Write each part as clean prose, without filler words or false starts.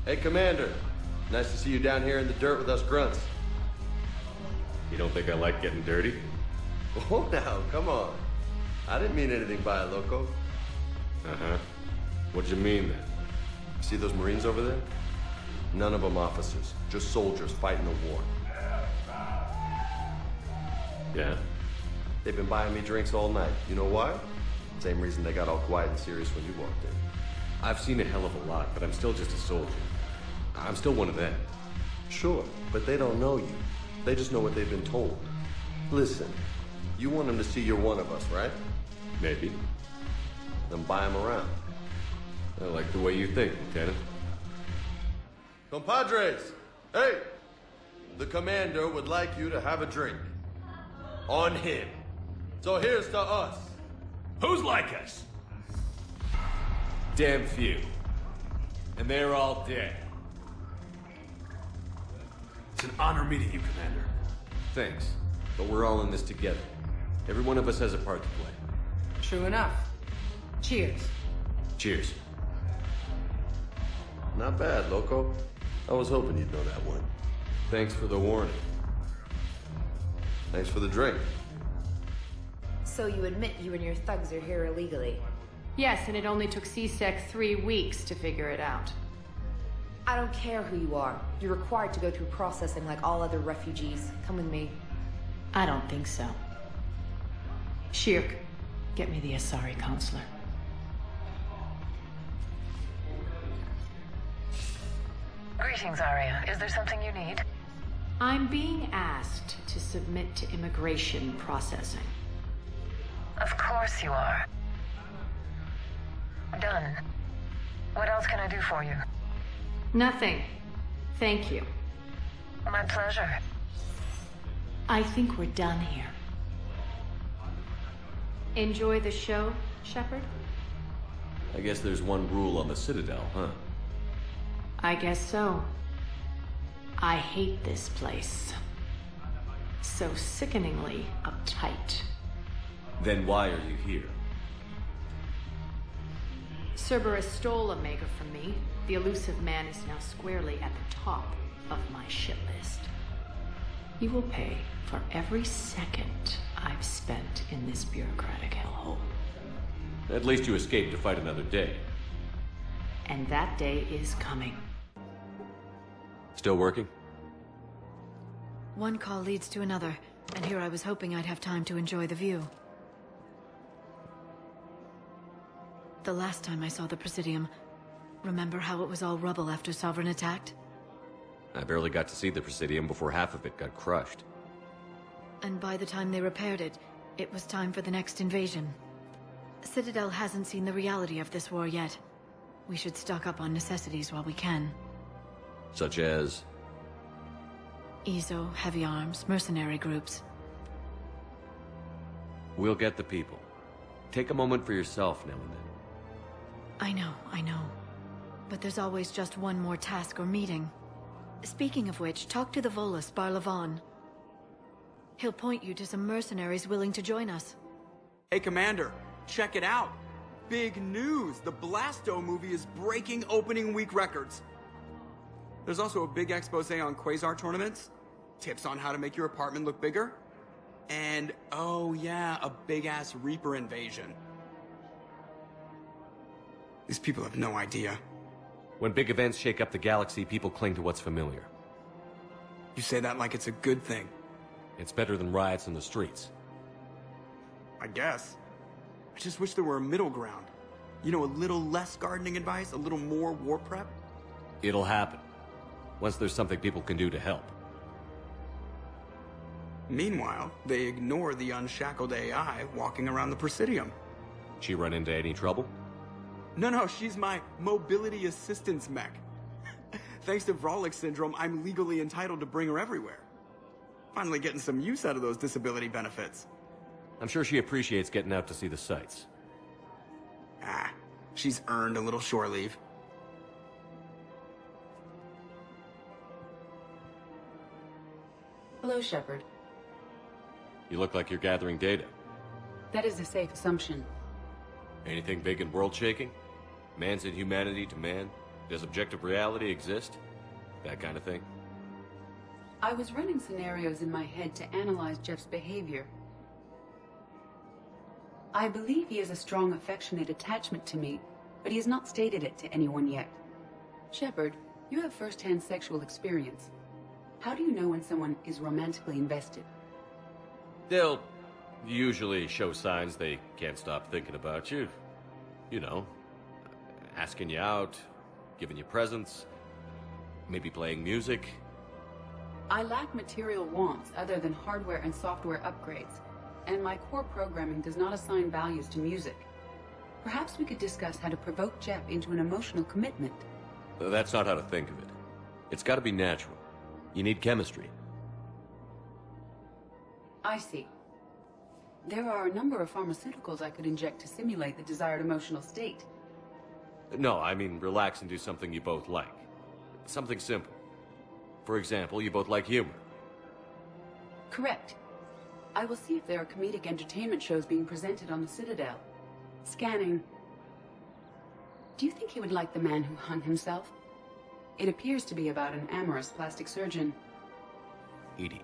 Hey, Commander. Nice to see you down here in the dirt with us grunts. You don't think I like getting dirty? Oh, now, come on. I didn't mean anything by it, Loco. Uh-huh. What'd you mean, then? See those Marines over there? None of them officers, just soldiers fighting the war. Yeah? They've been buying me drinks all night. You know why? Same reason they got all quiet and serious when you walked in. I've seen a hell of a lot, but I'm still just a soldier. I'm still one of them. Sure, but they don't know you. They just know what they've been told. Listen, you want them to see you're one of us, right? Maybe. Then buy them around. I like the way you think, Lieutenant. Compadres! Hey! The commander would like you to have a drink. On him. So here's to us. Who's like us? Damn few. And they're all dead. It's an honor meeting you, Commander. Thanks. But we're all in this together. Every one of us has a part to play. True enough. Cheers. Cheers. Not bad, Loco. I was hoping you'd know that one. Thanks for the warning. Thanks for the drink. So you admit you and your thugs are here illegally? Yes, and it only took C-Sec 3 weeks to figure it out. I don't care who you are. You're required to go through processing like all other refugees. Come with me. I don't think so. Shirk, get me the Asari counselor. Greetings, Arya. Is there something you need? I'm being asked to submit to immigration processing. Of course you are. Done. What else can I do for you? Nothing. Thank you. My pleasure. I think we're done here. Enjoy the show, Shepard? I guess there's one rule on the Citadel, huh? I guess so. I hate this place. So sickeningly uptight. Then why are you here? Cerberus stole Omega from me. The elusive man is now squarely at the top of my shit list. You will pay for every second I've spent in this bureaucratic hellhole. At least you escaped to fight another day. And that day is coming. Still working? One call leads to another, and here I was hoping I'd have time to enjoy the view. The last time I saw the Presidium, remember how it was all rubble after Sovereign attacked? I barely got to see the Presidium before half of it got crushed. And by the time they repaired it, it was time for the next invasion. Citadel hasn't seen the reality of this war yet. We should stock up on necessities while we can. Such as? EZO, heavy arms, mercenary groups. We'll get the people. Take a moment for yourself now and then. I know. But there's always just one more task or meeting. Speaking of which, talk to the Volus, Barlavan. He'll point you to some mercenaries willing to join us. Hey, Commander, check it out. Big news! The Blasto movie is breaking opening week records. There's also a big expose on Quasar tournaments, tips on how to make your apartment look bigger, and, oh yeah, a big-ass Reaper invasion. These people have no idea. When big events shake up the galaxy, people cling to what's familiar. You say that like it's a good thing. It's better than riots in the streets. I guess. I just wish there were a middle ground. You know, a little less gardening advice, a little more war prep. It'll happen. Once there's something people can do to help. Meanwhile, they ignore the unshackled AI walking around the Presidium. She run into any trouble? No, she's my mobility assistance mech. Thanks to Vralik syndrome, I'm legally entitled to bring her everywhere. Finally getting some use out of those disability benefits. I'm sure she appreciates getting out to see the sights. She's earned a little shore leave. Hello, Shepard. You look like you're gathering data. That is a safe assumption. Anything big and world-shaking? Man's inhumanity to man? Does objective reality exist? That kind of thing? I was running scenarios in my head to analyze Jeff's behavior. I believe he has a strong affectionate attachment to me, but he has not stated it to anyone yet. Shepard, you have first-hand sexual experience. How do you know when someone is romantically invested? They'll usually show signs they can't stop thinking about you. You know, asking you out, giving you presents, maybe playing music. I lack material wants other than hardware and software upgrades, and my core programming does not assign values to music. Perhaps we could discuss how to provoke Jeff into an emotional commitment. That's not how to think of it. It's got to be natural. You need chemistry. I see. There are a number of pharmaceuticals I could inject to simulate the desired emotional state. No, I mean relax and do something you both like. Something simple. For example, you both like humor. Correct. I will see if there are comedic entertainment shows being presented on the Citadel. Scanning. Do you think he would like The Man Who Hung Himself? It appears to be about an amorous plastic surgeon. EDI,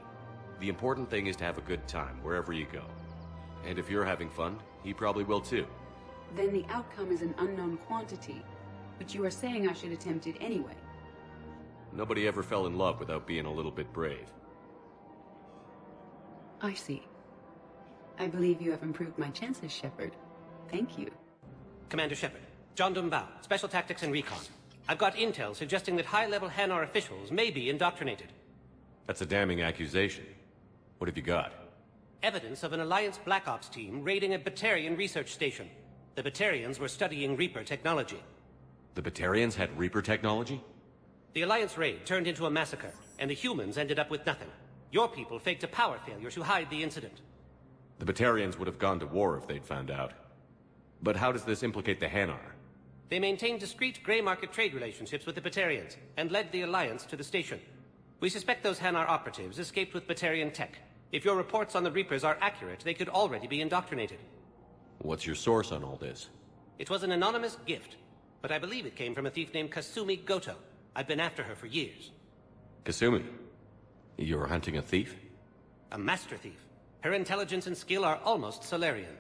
the important thing is to have a good time wherever you go. And if you're having fun, he probably will too. Then the outcome is an unknown quantity, but you are saying I should attempt it anyway. Nobody ever fell in love without being a little bit brave. I see. I believe you have improved my chances, Shepard. Thank you. Commander Shepard, John Dumbao, Special Tactics and Recon. I've got intel suggesting that high-level Hanar officials may be indoctrinated. That's a damning accusation. What have you got? Evidence of an Alliance Black Ops team raiding a Batarian research station. The Batarians were studying Reaper technology. The Batarians had Reaper technology? The Alliance raid turned into a massacre, and the humans ended up with nothing. Your people faked a power failure to hide the incident. The Batarians would have gone to war if they'd found out. But how does this implicate the Hanar? They maintained discreet gray market trade relationships with the Batarians, and led the Alliance to the station. We suspect those Hanar operatives escaped with Batarian tech. If your reports on the Reapers are accurate, they could already be indoctrinated. What's your source on all this? It was an anonymous gift, but I believe it came from a thief named Kasumi Goto. I've been after her for years. Kasumi? You're hunting a thief? A master thief. Her intelligence and skill are almost Solarian.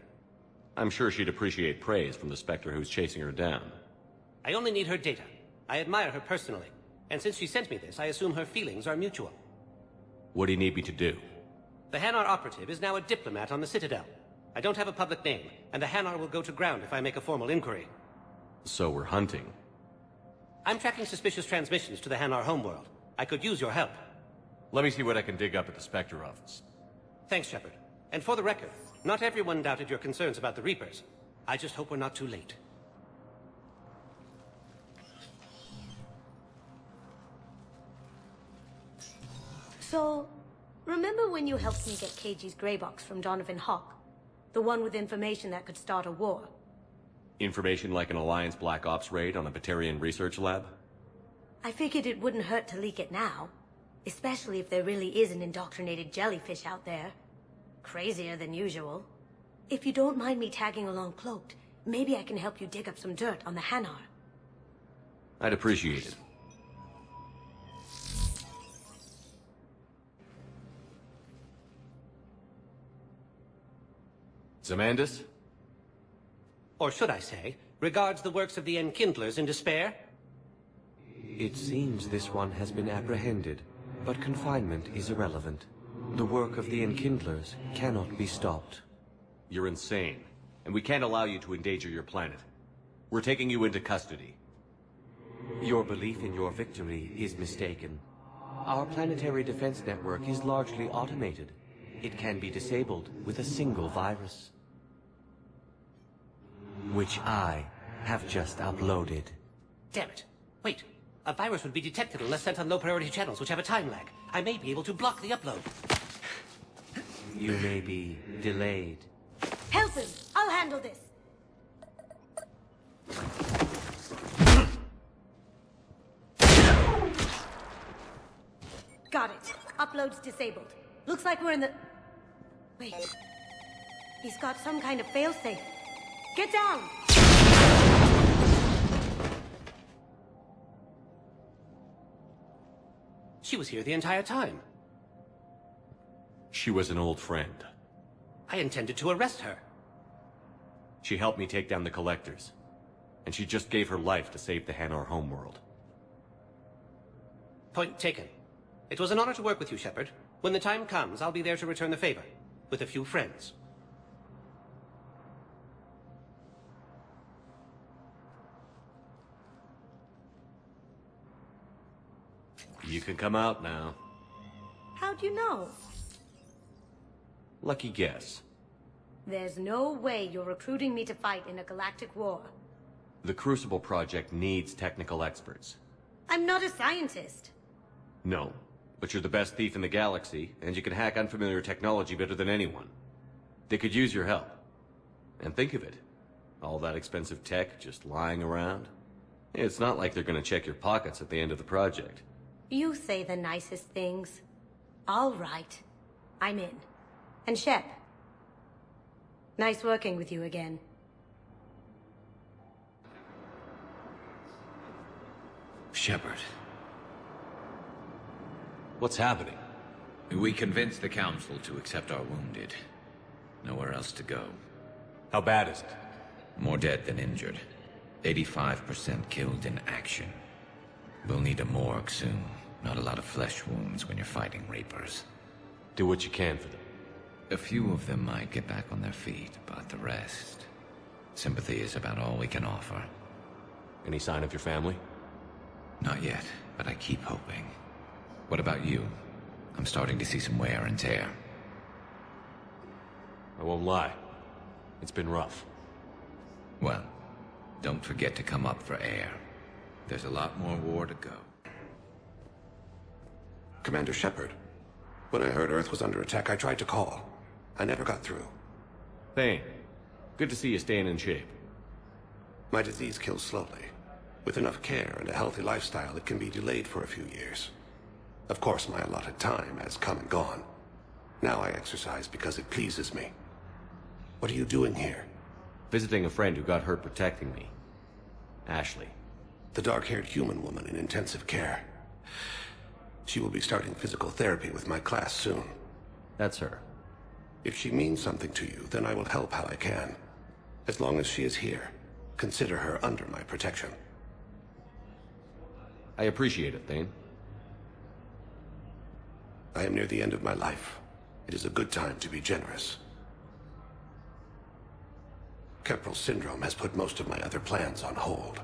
I'm sure she'd appreciate praise from the Spectre who's chasing her down. I only need her data. I admire her personally. And since she sent me this, I assume her feelings are mutual. What do you need me to do? The Hanar operative is now a diplomat on the Citadel. I don't have a public name, and the Hanar will go to ground if I make a formal inquiry. So we're hunting. I'm tracking suspicious transmissions to the Hanar homeworld. I could use your help. Let me see what I can dig up at the Spectre office. Thanks, Shepard. And for the record, not everyone doubted your concerns about the Reapers. I just hope we're not too late. So, remember when you helped me get KG's grey box from Donovan Hawk? The one with information that could start a war? Information like an Alliance Black Ops raid on a Batarian research lab? I figured it wouldn't hurt to leak it now. Especially if there really is an indoctrinated jellyfish out there. Crazier than usual. If you don't mind me tagging along cloaked, maybe I can help you dig up some dirt on the Hanar. I'd appreciate it. Zamandis? Or should I say, regards the works of the Enkindlers in despair? It seems this one has been apprehended, but confinement is irrelevant. The work of the Enkindlers cannot be stopped. You're insane, and we can't allow you to endanger your planet. We're taking you into custody. Your belief in your victory is mistaken. Our planetary defense network is largely automated. It can be disabled with a single virus, which I have just uploaded. Damn it. Wait. A virus would be detected unless sent on low-priority channels, which have a time lag. I may be able to block the upload. You may be delayed. Helton, I'll handle this. Got it. Upload's disabled. Looks like we're in the... Wait. He's got some kind of failsafe. Get down! She was here the entire time. She was an old friend. I intended to arrest her. She helped me take down the Collectors. And she just gave her life to save the Hanar homeworld. Point taken. It was an honor to work with you, Shepard. When the time comes, I'll be there to return the favor. With a few friends. You can come out now. How'd you know? Lucky guess. There's no way you're recruiting me to fight in a galactic war. The Crucible Project needs technical experts. I'm not a scientist. No, but you're the best thief in the galaxy, and you can hack unfamiliar technology better than anyone. They could use your help. And think of it. All that expensive tech just lying around. It's not like they're gonna check your pockets at the end of the project. You say the nicest things. All right. I'm in. And Shep. Nice working with you again. Shepard. What's happening? We convinced the Council to accept our wounded. Nowhere else to go. How bad is it? More dead than injured. 85% killed in action. We'll need a morgue soon. Not a lot of flesh wounds when you're fighting Reapers. Do what you can for them. A few of them might get back on their feet, but the rest... Sympathy is about all we can offer. Any sign of your family? Not yet, but I keep hoping. What about you? I'm starting to see some wear and tear. I won't lie. It's been rough. Well, don't forget to come up for air. There's a lot more war to go. Commander Shepard. When I heard Earth was under attack, I tried to call. I never got through. Thane, good to see you staying in shape. My disease kills slowly. With enough care and a healthy lifestyle, it can be delayed for a few years. Of course, my allotted time has come and gone. Now I exercise because it pleases me. What are you doing here? Visiting a friend who got hurt protecting me. Ashley. The dark-haired human woman in intensive care. She will be starting physical therapy with my class soon. That's her. If she means something to you, then I will help how I can. As long as she is here, consider her under my protection. I appreciate it, Thane. I am near the end of my life. It is a good time to be generous. Keppel syndrome has put most of my other plans on hold.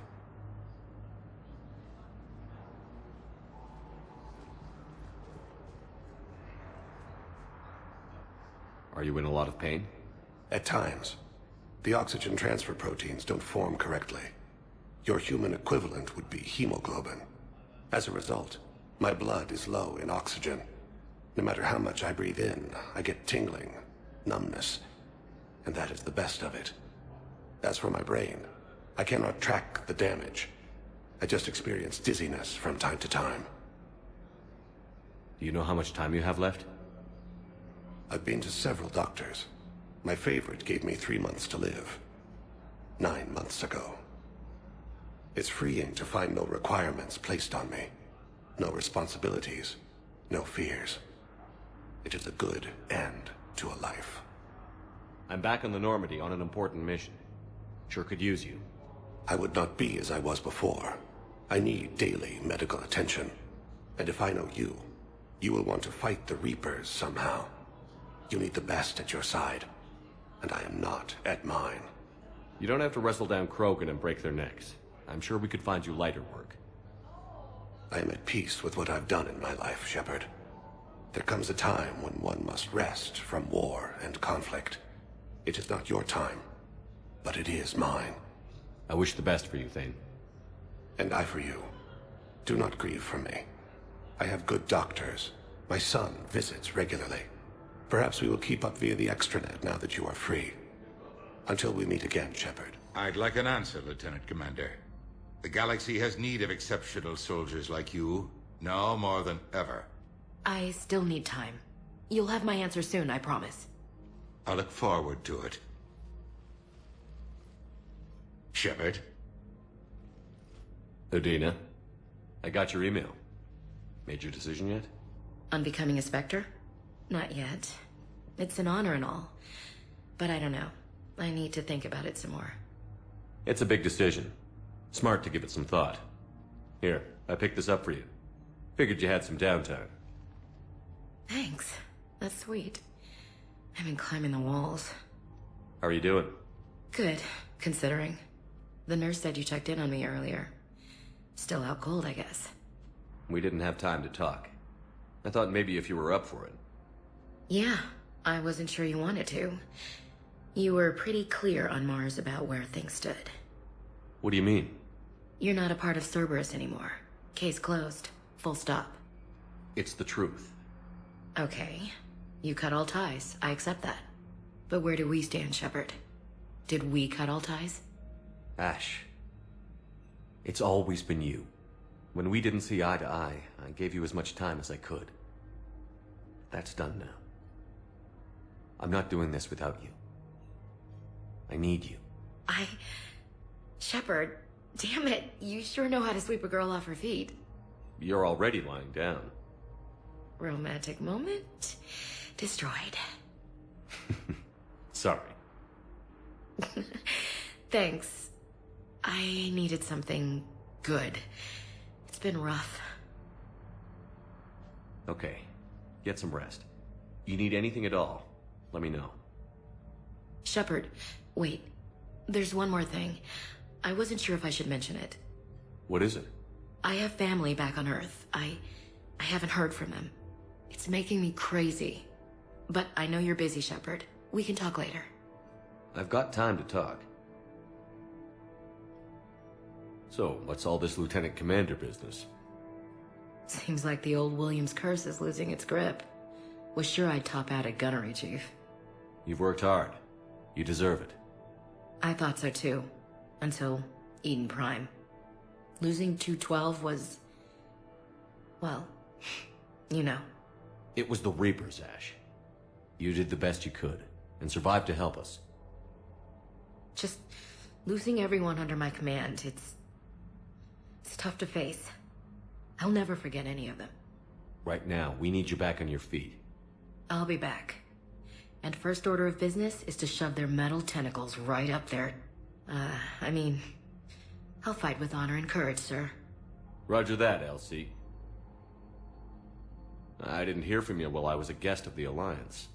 Are you in a lot of pain? At times. The oxygen transfer proteins don't form correctly. Your human equivalent would be hemoglobin. As a result, my blood is low in oxygen. No matter how much I breathe in, I get tingling, numbness, and that is the best of it. As for my brain, I cannot track the damage. I just experience dizziness from time to time. Do you know how much time you have left? I've been to several doctors. My favorite gave me 3 months to live. 9 months ago. It's freeing to find no requirements placed on me. No responsibilities. No fears. It is a good end to a life. I'm back on the Normandy on an important mission. Sure could use you. I would not be as I was before. I need daily medical attention. And if I know you, you will want to fight the Reapers somehow. You need the best at your side. And I am not at mine. You don't have to wrestle down Krogan and break their necks. I'm sure we could find you lighter work. I am at peace with what I've done in my life, Shepard. There comes a time when one must rest from war and conflict. It is not your time, but it is mine. I wish the best for you, Thane. And I for you. Do not grieve for me. I have good doctors. My son visits regularly. Perhaps we will keep up via the extranet now that you are free. Until we meet again, Shepard. I'd like an answer, Lieutenant Commander. The galaxy has need of exceptional soldiers like you, now more than ever. I still need time. You'll have my answer soon, I promise. I look forward to it. Shepard? Udina, I got your email. Made your decision yet? On becoming a Spectre? Not yet. It's an honor and all. But I don't know. I need to think about it some more. It's a big decision. Smart to give it some thought. Here, I picked this up for you. Figured you had some downtime. Thanks. That's sweet. I've been climbing the walls. How are you doing? Good, considering. The nurse said you checked in on me earlier. Still out cold, I guess. We didn't have time to talk. I thought maybe if you were up for it. Yeah, I wasn't sure you wanted to. You were pretty clear on Mars about where things stood. What do you mean? You're not a part of Cerberus anymore. Case closed. Full stop. It's the truth. Okay. You cut all ties. I accept that. But where do we stand, Shepard? Did we cut all ties? Ash. It's always been you. When we didn't see eye to eye, I gave you as much time as I could. That's done now. I'm not doing this without you. I need you. Shepard, damn it. You sure know how to sweep a girl off her feet. You're already lying down. Romantic moment destroyed. Sorry. Thanks. I needed something good. It's been rough. Okay. Get some rest. You need anything at all, let me know. Shepard, wait. There's one more thing. I wasn't sure if I should mention it. What is it? I have family back on Earth. I haven't heard from them. It's making me crazy. But I know you're busy, Shepard. We can talk later. I've got time to talk. So, what's all this Lieutenant Commander business? Seems like the old Williams curse is losing its grip. Was sure I'd top out at gunnery, Chief. You've worked hard. You deserve it. I thought so too. Until Eden Prime. Losing 212 was... well, you know. It was the Reapers, Ash. You did the best you could, and survived to help us. Just losing everyone under my command, it's tough to face. I'll never forget any of them. Right now, we need you back on your feet. I'll be back. And first order of business is to shove their metal tentacles right up there. I mean, I'll fight with honor and courage, sir. Roger that, LC. I didn't hear from you while I was a guest of the Alliance.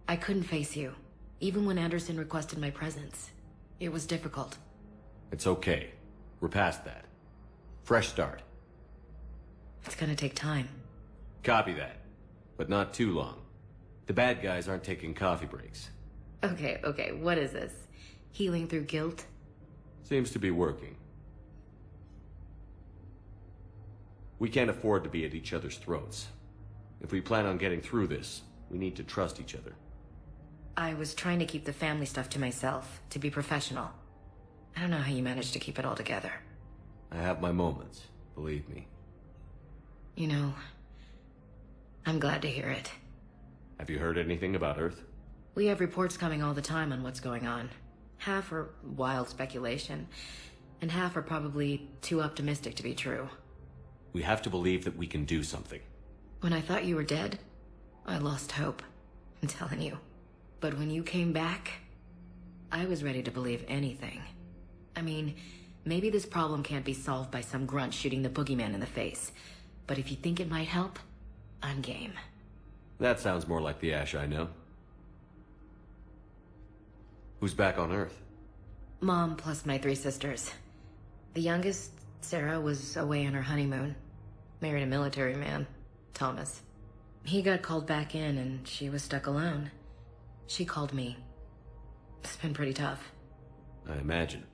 I couldn't face you, even when Anderson requested my presence. It was difficult. It's okay. We're past that. Fresh start. It's gonna take time. Copy that. But not too long. The bad guys aren't taking coffee breaks. Okay, what is this? Healing through guilt? Seems to be working. We can't afford to be at each other's throats. If we plan on getting through this, we need to trust each other. I was trying to keep the family stuff to myself, to be professional. I don't know how you managed to keep it all together. I have my moments, believe me. You know, I'm glad to hear it. Have you heard anything about Earth? We have reports coming all the time on what's going on. Half are wild speculation, and half are probably too optimistic to be true. We have to believe that we can do something. When I thought you were dead, I lost hope. I'm telling you. But when you came back, I was ready to believe anything. I mean, maybe this problem can't be solved by some grunt shooting the boogeyman in the face. But if you think it might help, I'm game. That sounds more like the Ash I know. Who's back on Earth? Mom plus my 3 sisters. The youngest, Sarah, was away on her honeymoon. Married a military man, Thomas. He got called back in and she was stuck alone. She called me. It's been pretty tough. I imagine.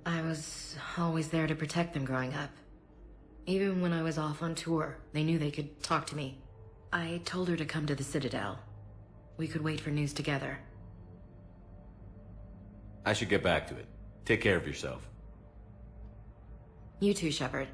I was always there to protect them growing up. Even when I was off on tour, they knew they could talk to me. I told her to come to the Citadel. We could wait for news together. I should get back to it. Take care of yourself. You too, Shepard.